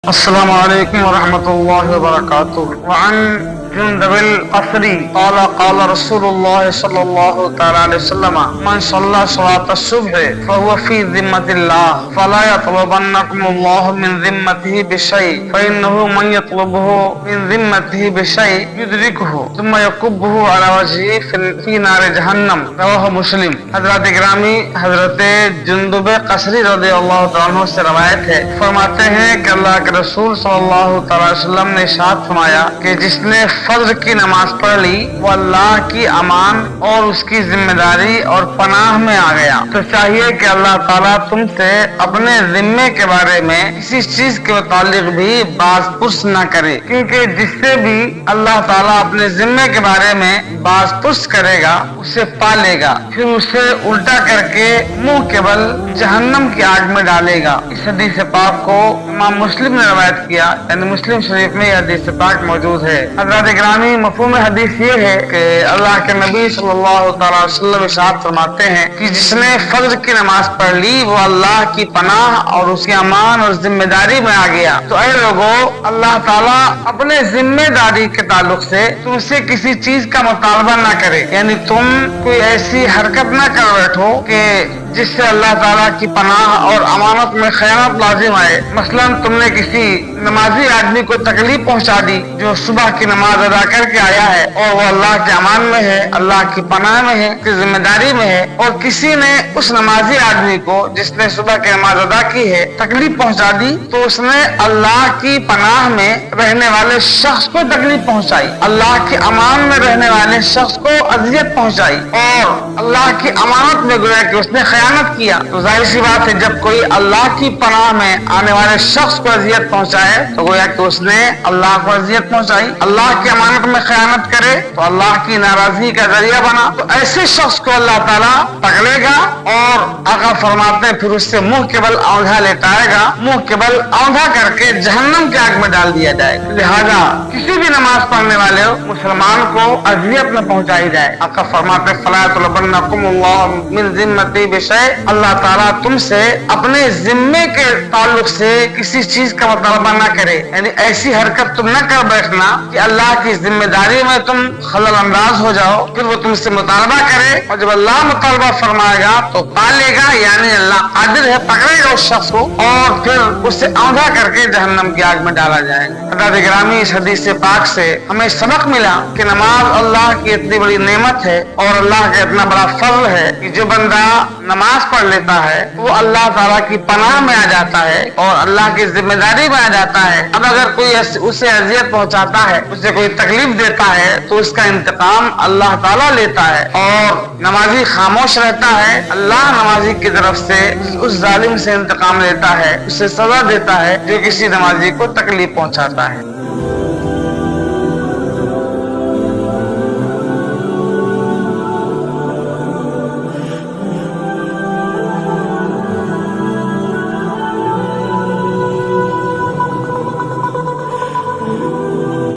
السلام علیکم ورحمۃ اللہ وبرکاتہ۔ وعن جندب القصری قال قال رسول اللہ صلی اللہ تعالی علیہ وسلم من صلى صلاة الصبح فهو في ذمة الله فلا يطلبنكم الله من ذمته بشيء فإنه من يطلبه من ذمته بشيء يدركه ثم يكبه على وجهه في نار جہنم، رواہ مسلم۔ حضرت گرامی حضرت جندب قصری رضی اللہ تعالیٰ عنہ سے روایت ہے، فرماتے ہیں کہ اللہ کے رسول صلی اللہ تعالی وسلم نے ارشاد فرمایا کہ جس نے فجر کی نماز پڑھ لی وہ اللہ کی امان اور اس کی ذمہ داری اور پناہ میں آ گیا۔ تو چاہیے کہ اللہ تعالیٰ تم سے اپنے ذمے کے بارے میں کسی چیز کے متعلق بھی باز پرس نہ کرے، کیونکہ جس سے بھی اللہ تعالیٰ اپنے ذمے کے بارے میں باز پرس کرے گا اسے پا لے گا، پھر اسے الٹا کر کے منہ کے بل جہنم کی آگ میں ڈالے گا۔ اس حدیث پاک کو امام مسلم نے روایت کیا، یعنی مسلم شریف میں یہ حدیث پاک موجود ہے۔ حضرات گرامی، مفہوم حدیث یہ ہے کہ اللہ کے نبی صلی اللہ تعالی وسلم ارشاد فرماتے ہیں کہ جس نے فجر کی نماز پڑھ لی وہ اللہ کی پناہ اور اس کی امان اور ذمہ داری میں آ گیا۔ تو اے لوگوں، اللہ تعالیٰ اپنے ذمہ داری کے تعلق سے تم سے کسی چیز کا مطالبہ نہ کرے، یعنی تم کوئی ایسی حرکت نہ کر بیٹھو کہ جس سے اللہ تعالیٰ کی پناہ اور امانت میں خیانت لازم آئے۔ مثلا تم نے کسی نمازی آدمی کو تکلیف پہنچا دی جو صبح کی نماز ادا کر کے آیا ہے اور وہ اللہ کے امان میں ہے، اللہ کی پناہ میں ہے، اس کی ذمہ داری میں ہے، اور کسی نے اس نمازی آدمی کو جس نے صبح کی نماز ادا کی ہے تکلیف پہنچا دی، تو اس نے اللہ کی پناہ میں رہنے والے شخص کو تکلیف پہنچائی، اللہ کی امان میں رہنے والے شخص کو اذیت پہنچائی، اور اللہ کی امانت میں گویا کہ اس نے خیانت کیا۔ تو ظاہر سی بات ہے جب کوئی اللہ کی پناہ میں آنے والے شخص کو اذیت پہنچائے تو گویا کہ اس نے اللہ کو اذیت پہنچائی، اللہ کی امانت میں خیانت کرے تو اللہ کی ناراضگی کا ذریعہ بنا۔ تو ایسے شخص کو اللہ تعالیٰ پکڑے گا اور آقا فرماتے ہیں پھر اس سے منہ کے بل اونڈھا لیٹائے گا، منہ کے بل اونڈھا کر کے جہنم کی آگ میں ڈال دیا جائے گا۔ لہذا کسی بھی نماز پڑھنے والے مسلمان کو اذیت نہ پہنچائی جائے۔ آقا فرماتے فلا یطلبنکم اللہ من ذمتی بشیء، اللہ تعالیٰ تم سے اپنے ذمے کے تعلق سے کسی چیز کا مطالبہ نہ کرے، یعنی ایسی حرکت تم نہ کر بیٹھنا کہ اللہ کی ذمہ داری میں تم خلل انداز ہو جاؤ، پھر وہ تم سے مطالبہ کرے اور جب اللہ مطالبہ فرمائے گا تو پالے گا، یعنی اللہ قادر ہے پکڑے گا اس شخص کو اور پھر اسے اونڈھا کر کے جہنم کی آگ میں ڈالا جائے گا۔ حضرات گرامی، اس حدیث پاک سے ہمیں سبق ملا کہ نماز اللہ کی اتنی بڑی نعمت ہے اور اللہ کا اتنا بڑا فضل ہے کہ جو بندہ نماز پڑھ لیتا ہے وہ اللہ تعالیٰ کی پناہ میں آ جاتا ہے اور اللہ کی ذمہ داری میں آ جاتا ہے۔ اب اگر کوئی اسے اذیت پہنچاتا ہے، اسے کوئی تکلیف دیتا ہے تو اس کا انتقام اللہ تعالیٰ لیتا ہے، اور نمازی خاموش رہتا ہے، اللہ نمازی کی طرف سے اس ظالم سے انتقام لیتا ہے، اسے سزا دیتا ہے جو کسی نمازی کو تکلیف پہنچاتا ہے۔